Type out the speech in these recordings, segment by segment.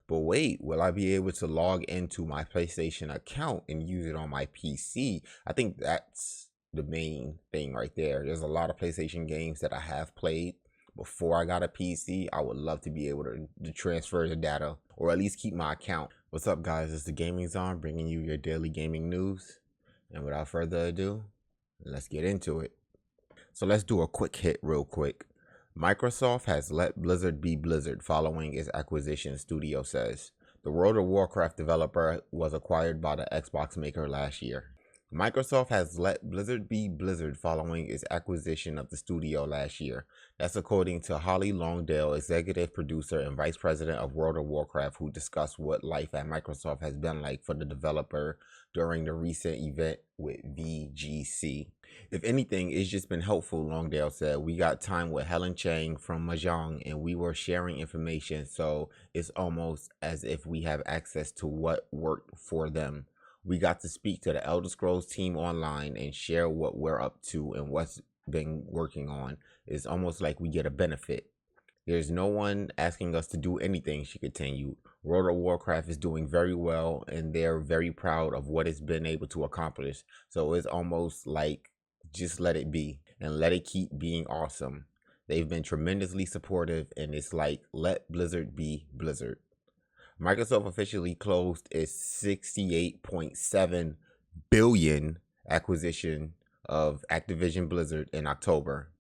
But wait, will I be able to log into my PlayStation account and use it on my PC? I think that's the main thing right there. There's a lot of PlayStation games that I have played before I got a PC. I would love to be able to transfer the data or at least keep my account. What's up, guys? It's the Gaming Zone bringing you your daily gaming news. And without further ado, let's get into it. So let's do a quick hit real quick. Microsoft has let Blizzard be Blizzard following its acquisition, studio says. The World of Warcraft developer was acquired by the Xbox maker last year. Microsoft has let Blizzard be Blizzard following its acquisition of the studio last year. That's according to Holly Longdale, executive producer and vice president of World of Warcraft, who discussed what life at Microsoft has been like for the developer during the recent event with VGC. If anything, it's just been helpful, Longdale said. We got time with Helen Chang from Mahjong and we were sharing information, so it's almost as if we have access to what worked for them. We got to speak to the Elder Scrolls team online and share what we're up to and what's been working on. It's almost like we get a benefit. There's no one asking us to do anything, she continued. World of Warcraft is doing very well and they're very proud of what it's been able to accomplish. So it's almost like just let it be and let it keep being awesome. They've been tremendously supportive and it's like let Blizzard be Blizzard. Microsoft officially closed its $68.7 billion acquisition of Activision Blizzard in October.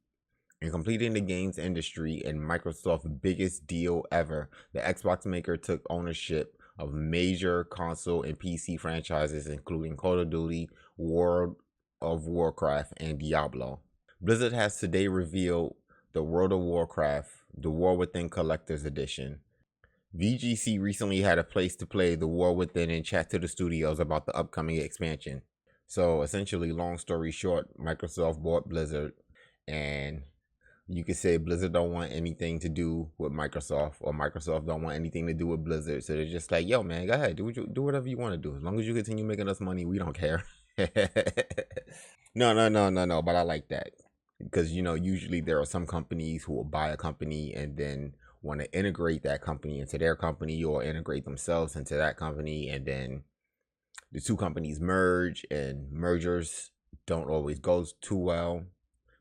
In completing the games industry and Microsoft's biggest deal ever, the Xbox maker took ownership of major console and PC franchises including Call of Duty, World of Warcraft, and Diablo. Blizzard has today revealed the World of Warcraft, The War Within Collector's Edition. VGC recently had a place to play The War Within and chat to the studios about the upcoming expansion. So essentially, long story short, Microsoft bought Blizzard, and you could say Blizzard don't want anything to do with Microsoft, or Microsoft don't want anything to do with Blizzard. So they're just like, yo, man, go ahead, do whatever you want to do. As long as you continue making us money, we don't care. No. But I like that because, you know, usually there are some companies who will buy a company and then want to integrate that company into their company or integrate themselves into that company, and then the two companies merge, and mergers don't always go too well.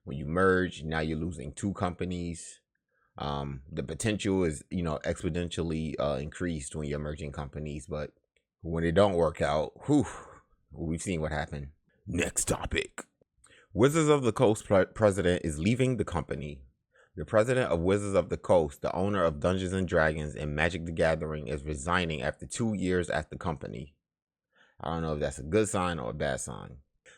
When you merge, now you're losing two companies. The potential is, you know, exponentially increased when you're merging companies, but when it don't work out, we've seen what happened. Next topic. Wizards of the Coast president is leaving the company. The president of Wizards of the Coast, the owner of Dungeons & Dragons and Magic the Gathering, is resigning after 2 years at the company. I don't know if that's a good sign or a bad sign.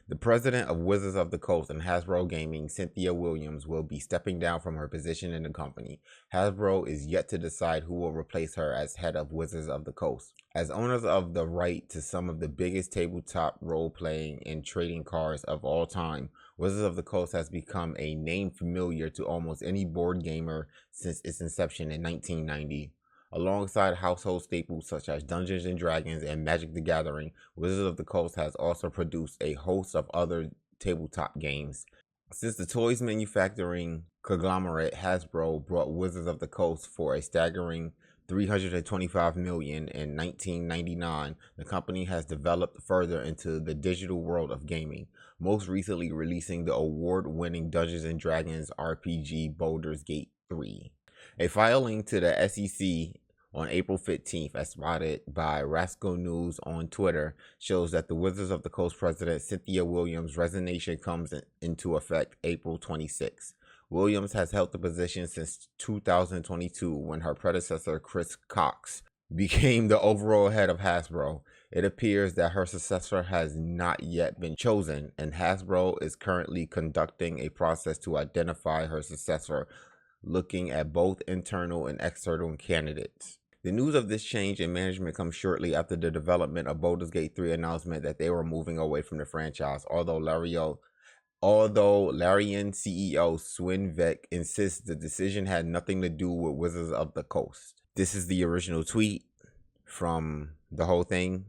The president of Wizards of the Coast and Hasbro Gaming, Cynthia Williams, will be stepping down from her position in the company. Hasbro is yet to decide who will replace her as head of Wizards of the Coast. As owners of the right to some of the biggest tabletop role-playing and trading cards of all time, Wizards of the Coast has become a name familiar to almost any board gamer since its inception in 1990. Alongside household staples such as Dungeons & Dragons and Magic the Gathering, Wizards of the Coast has also produced a host of other tabletop games. Since the toys manufacturing conglomerate Hasbro brought Wizards of the Coast for a staggering $325 million in 1999, the company has developed further into the digital world of gaming, most recently releasing the award-winning Dungeons & Dragons RPG Baldur's Gate 3. A filing to the SEC on April 15th, as spotted by Rascal News on Twitter, shows that the Wizards of the Coast president Cynthia Williams' resignation comes into effect April 26. Williams has held the position since 2022 when her predecessor Chris Cox became the overall head of Hasbro. It appears that her successor has not yet been chosen, and Hasbro is currently conducting a process to identify her successor, looking at both internal and external candidates. The news of this change in management comes shortly after the development of Baldur's Gate 3 announcement that they were moving away from the franchise, although Larian CEO Swin Vec insists the decision had nothing to do with Wizards of the Coast. This is the original tweet from the whole thing.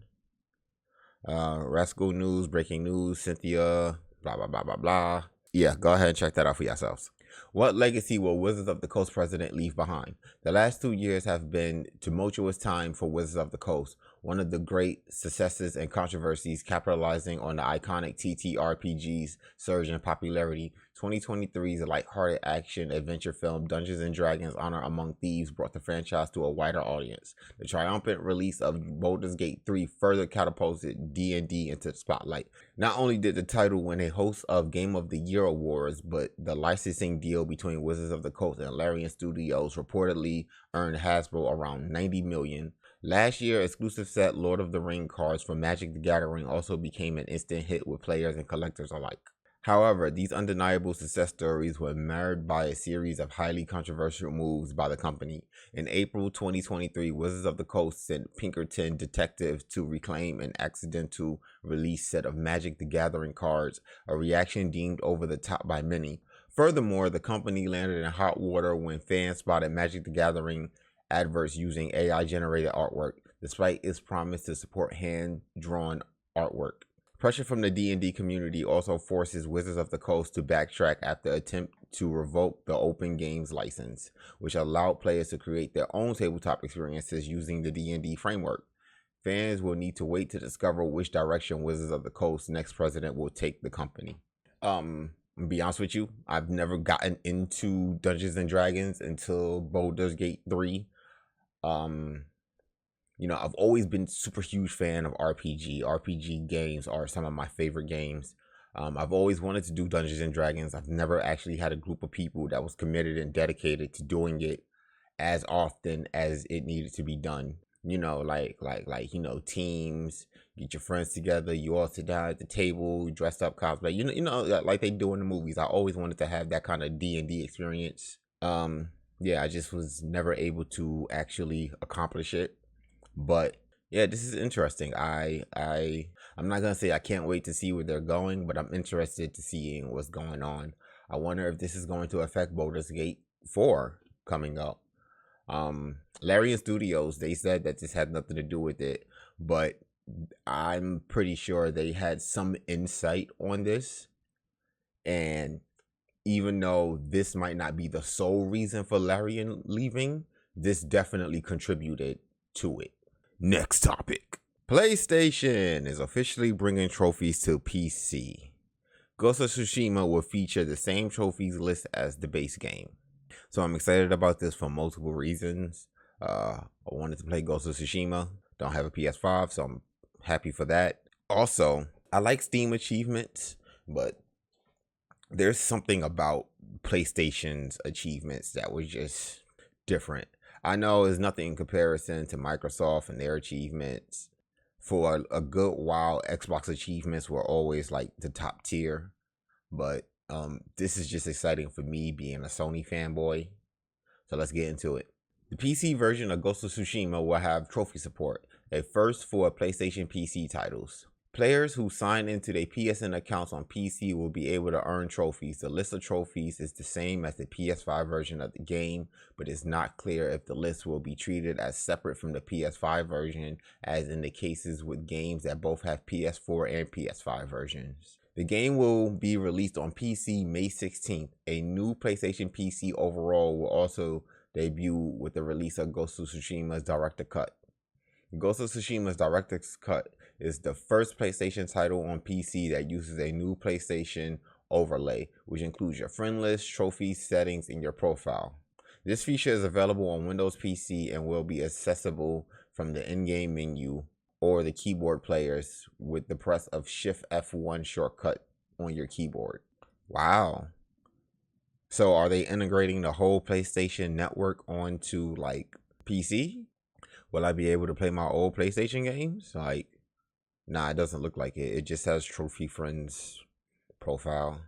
Rascal News, breaking news, Cynthia, blah, blah, blah, blah, blah. Yeah, go ahead and check that out for yourselves. What legacy will Wizards of the Coast president leave behind? The last 2 years have been tumultuous time for Wizards of the Coast, one of the great successes and controversies capitalizing on the iconic TTRPG's surge in popularity. 2023's lighthearted action adventure film Dungeons & Dragons Honor Among Thieves brought the franchise to a wider audience. The triumphant release of Baldur's Gate 3 further catapulted D&D into the spotlight. Not only did the title win a host of Game of the Year awards, but the licensing deal between Wizards of the Coast and Larian Studios reportedly earned Hasbro around $90 million. Last year, exclusive set Lord of the Ring cards from Magic the Gathering also became an instant hit with players and collectors alike. However, these undeniable success stories were marred by a series of highly controversial moves by the company. In April 2023, Wizards of the Coast sent Pinkerton detectives to reclaim an accidental release set of Magic the Gathering cards, a reaction deemed over the top by many. Furthermore, the company landed in hot water when fans spotted Magic the Gathering adverts using AI-generated artwork, despite its promise to support hand-drawn artwork. Pressure from the D&D community also forces Wizards of the Coast to backtrack after attempt to revoke the Open Games license, which allowed players to create their own tabletop experiences using the D&D framework. Fans will need to wait to discover which direction Wizards of the Coast's next president will take the company. To be honest with you, I've never gotten into Dungeons and Dragons until Baldur's Gate 3. I've always been super huge fan of RPG. RPG games are some of my favorite games. I've always wanted to do Dungeons and Dragons. I've never actually had a group of people that was committed and dedicated to doing it as often as it needed to be done. Teams, get your friends together, you all sit down at the table, dressed up cosplay, like they do in the movies. I always wanted to have that kind of D&D experience. I just was never able to actually accomplish it. But yeah, this is interesting. I'm not gonna say I can't wait to see where they're going, but I'm interested to seeing what's going on. I wonder if this is going to affect Baldur's Gate 4 coming up. Larian Studios, they said that this had nothing to do with it, but I'm pretty sure they had some insight on this. And even though this might not be the sole reason for Larian leaving, this definitely contributed to it. Next topic. PlayStation is officially bringing trophies to PC. Ghost of Tsushima will feature the same trophies list as the base game. So I'm excited about this for multiple reasons. I wanted to play Ghost of Tsushima. Don't have a PS5, so I'm happy for that. Also, I like Steam achievements, but there's something about PlayStation's achievements that was just different. I know it's nothing in comparison to Microsoft and their achievements. For a good while, Xbox achievements were always like the top tier. But this is just exciting for me being a Sony fanboy. So let's get into it. The PC version of Ghost of Tsushima will have trophy support, a first for PlayStation PC titles. Players who sign into their PSN accounts on PC will be able to earn trophies. The list of trophies is the same as the PS5 version of the game, but it's not clear if the list will be treated as separate from the PS5 version, as in the cases with games that both have PS4 and PS5 versions. The game will be released on PC May 16th. A new PlayStation PC overall will also debut with the release of Ghost of Tsushima's Director's Cut. Ghost of Tsushima's Director's Cut is the first PlayStation title on PC that uses a new PlayStation overlay, which includes your friend list, trophies, settings, and your profile. This feature is available on Windows PC and will be accessible from the in-game menu or the keyboard players with the press of Shift F1 shortcut on your keyboard. Wow. So are they integrating the whole PlayStation network onto like PC? Will I be able to play my old PlayStation games? Nah, it doesn't look like it. It just has Trophy Friends profile.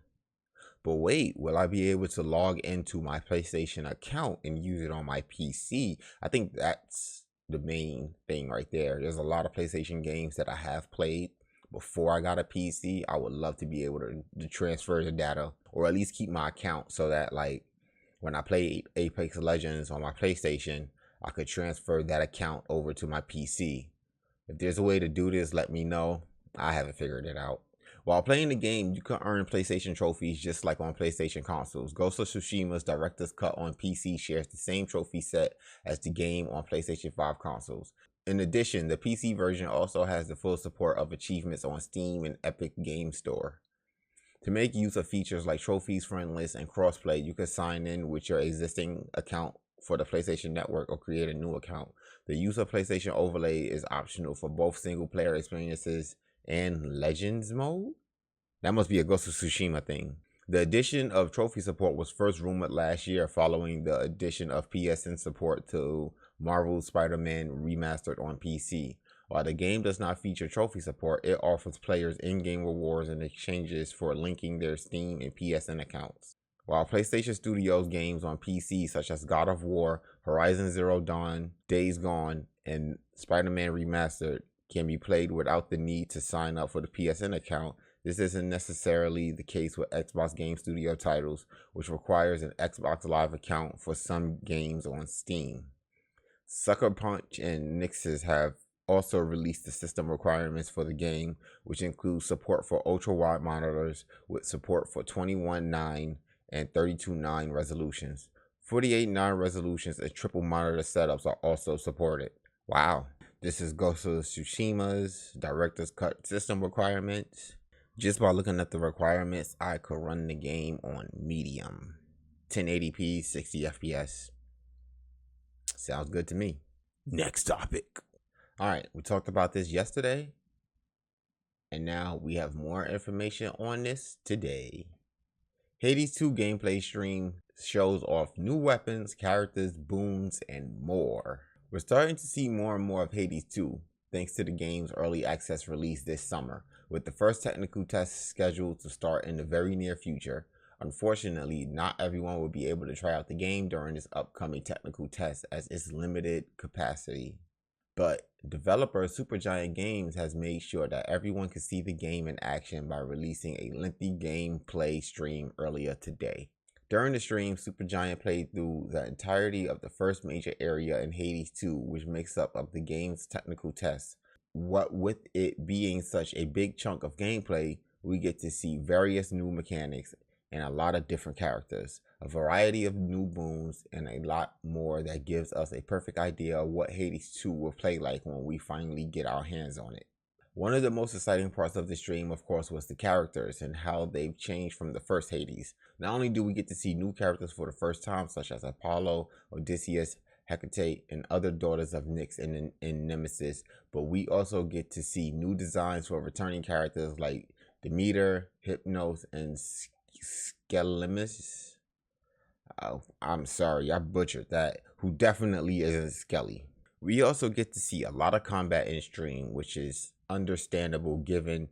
But wait, will I be able to log into my PlayStation account and use it on my PC? I think that's the main thing right there. There's a lot of PlayStation games that I have played before I got a PC. I would love to be able to transfer the data, or at least keep my account, so that like when I play Apex Legends on my PlayStation, I could transfer that account over to my PC. If there's a way to do this, let me know. I haven't figured it out. While playing the game, you can earn PlayStation trophies just like on PlayStation consoles. Ghost of Tsushima's Director's Cut on PC shares the same trophy set as the game on PlayStation 5 consoles. In addition, the PC version also has the full support of achievements on Steam and Epic Game Store. To make use of features like trophies, friend lists, and crossplay, you can sign in with your existing account for the PlayStation Network or create a new account. The use of PlayStation Overlay is optional for both single-player experiences and Legends mode? That must be a Ghost of Tsushima thing. The addition of trophy support was first rumored last year following the addition of PSN support to Marvel's Spider-Man Remastered on PC. While the game does not feature trophy support, it offers players in-game rewards and exchanges for linking their Steam and PSN accounts. While PlayStation Studios games on PC such as God of War, Horizon Zero Dawn, Days Gone, and Spider-Man Remastered can be played without the need to sign up for the PSN account, this isn't necessarily the case with Xbox Game Studio titles, which requires an Xbox Live account for some games on Steam. Sucker Punch and Nixes have also released the system requirements for the game, which includes support for ultra-wide monitors with support for 21:9 and 32:9 resolutions. 48:9 resolutions and triple monitor setups are also supported. Wow. This is Ghost of Tsushima's Director's Cut system requirements. Just by looking at the requirements, I could run the game on medium. 1080p, 60 FPS. Sounds good to me. Next topic. Alright, we talked about this yesterday, and now we have more information on this today. Hades 2 gameplay stream shows off new weapons, characters, boons, and more. We're starting to see more and more of Hades 2, thanks to the game's early access release this summer, with the first technical test scheduled to start in the very near future. Unfortunately, not everyone will be able to try out the game during this upcoming technical test as it's limited capacity. But developer Supergiant Games has made sure that everyone can see the game in action by releasing a lengthy gameplay stream earlier today. During the stream, Supergiant played through the entirety of the first major area in Hades 2, which makes up of the game's technical tests. What with it being such a big chunk of gameplay, we get to see various new mechanics and a lot of different characters, a variety of new boons, and a lot more that gives us a perfect idea of what Hades 2 will play like when we finally get our hands on it. One of the most exciting parts of the stream, of course, was the characters and how they've changed from the first Hades. Not only do we get to see new characters for the first time, such as Apollo, Odysseus, Hecate, and other daughters of Nyx and Nemesis, but we also get to see new designs for returning characters like Demeter, Hypnos, and Skelemus. Oh, I'm sorry, I butchered that. Who definitely isn't Skelly. We also get to see a lot of combat in stream, which is understandable given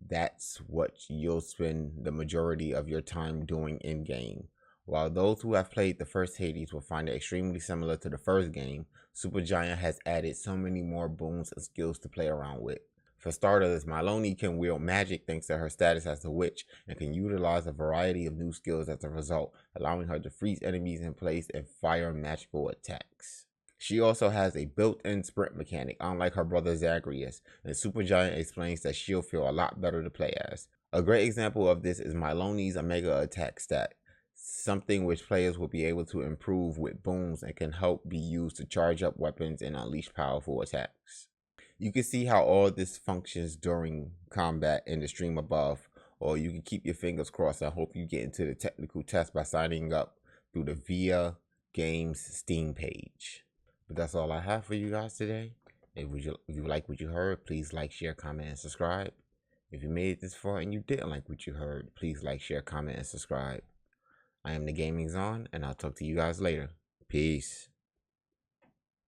that's what you'll spend the majority of your time doing in game. While those who have played the first Hades will find it extremely similar to the first game, Supergiant has added so many more boons and skills to play around with. For starters, Maloney can wield magic thanks to her status as a witch and can utilize a variety of new skills as a result, allowing her to freeze enemies in place and fire magical attacks. She also has a built-in sprint mechanic, unlike her brother Zagreus, and Supergiant explains that she'll feel a lot better to play as. A great example of this is Maloney's Omega attack stat, something which players will be able to improve with boons and can help be used to charge up weapons and unleash powerful attacks. You can see how all this functions during combat in the stream above, or you can keep your fingers crossed and hope you get into the technical test by signing up through the VIA Games Steam page. But that's all I have for you guys today. If you like what you heard, please like, share, comment, and subscribe. If you made it this far and you didn't like what you heard, please like, share, comment, and subscribe. I am the Gaming Zon, and I'll talk to you guys later. Peace.